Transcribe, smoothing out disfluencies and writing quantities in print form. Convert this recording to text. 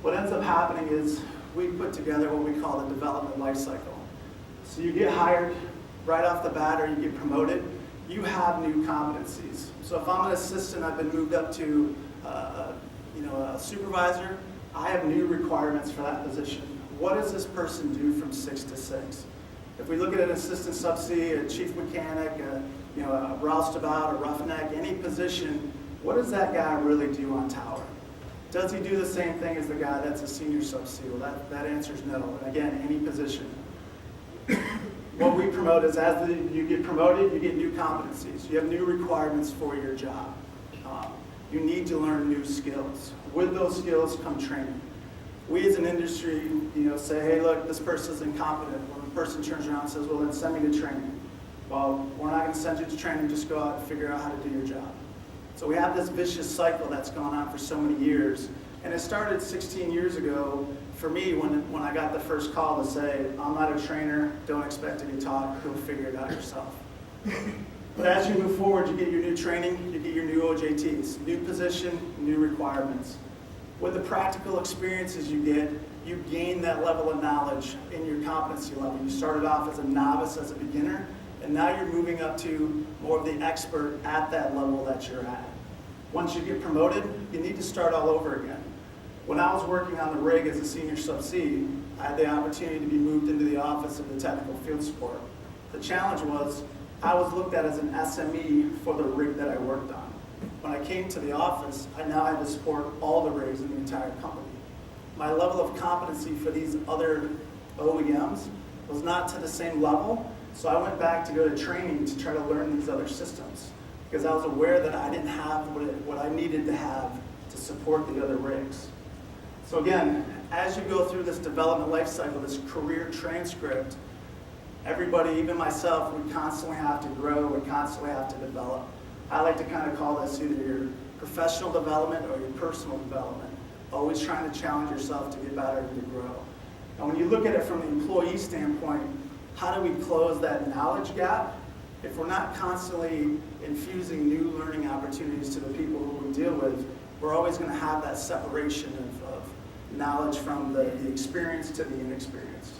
what ends up happening is we put together what we call the development life cycle. So you get hired right off the bat or you get promoted, you have new competencies. So if I'm an assistant, I've been moved up to a supervisor, I have new requirements for that position. What does this person do from 6 to 6? If we look at an assistant subsea, a chief mechanic, a roustabout, a roughneck, any position, what does that guy really do on tower? Does he do the same thing as the guy that's a senior subsea? Well, that answer is no. And again, any position. What we promote is as you get promoted, you get new competencies. You have new requirements for your job. You need to learn new skills. With those skills come training. We as an industry, say, hey, look, this person's incompetent. When the person turns around and says, well, then send me to training. Well, we're not going to send you to training, just go out and figure out how to do your job. So we have this vicious cycle that's gone on for so many years. And it started 16 years ago for me when I got the first call to say, I'm not a trainer, don't expect to get taught, go figure it out yourself. But as you move forward, you get your new training, you get your new OJTs, new position, new requirements. With the practical experiences you get, you gain that level of knowledge in your competency level. You started off as a novice, as a beginner, and now you're moving up to more of the expert at that level that you're at. Once you get promoted, you need to start all over again. When I was working on the rig as a senior subsea, I had the opportunity to be moved into the office of the technical field support. The challenge was I was looked at as an SME for the rig that I worked on. When I came to the office, I now had to support all the rigs in the entire company. My level of competency for these other OEMs was not to the same level, so I went back to go to training to try to learn these other systems because I was aware that I didn't have what I needed to have to support the other rigs. So again, as you go through this development life cycle, this career transcript, everybody, even myself, we constantly have to grow, we constantly have to develop. I like to kind of call this either your professional development or your personal development. Always trying to challenge yourself to get better and to grow. And when you look at it from the employee standpoint, how do we close that knowledge gap? If we're not constantly infusing new learning opportunities to the people who we deal with, we're always going to have that separation of knowledge from the experienced to the inexperienced.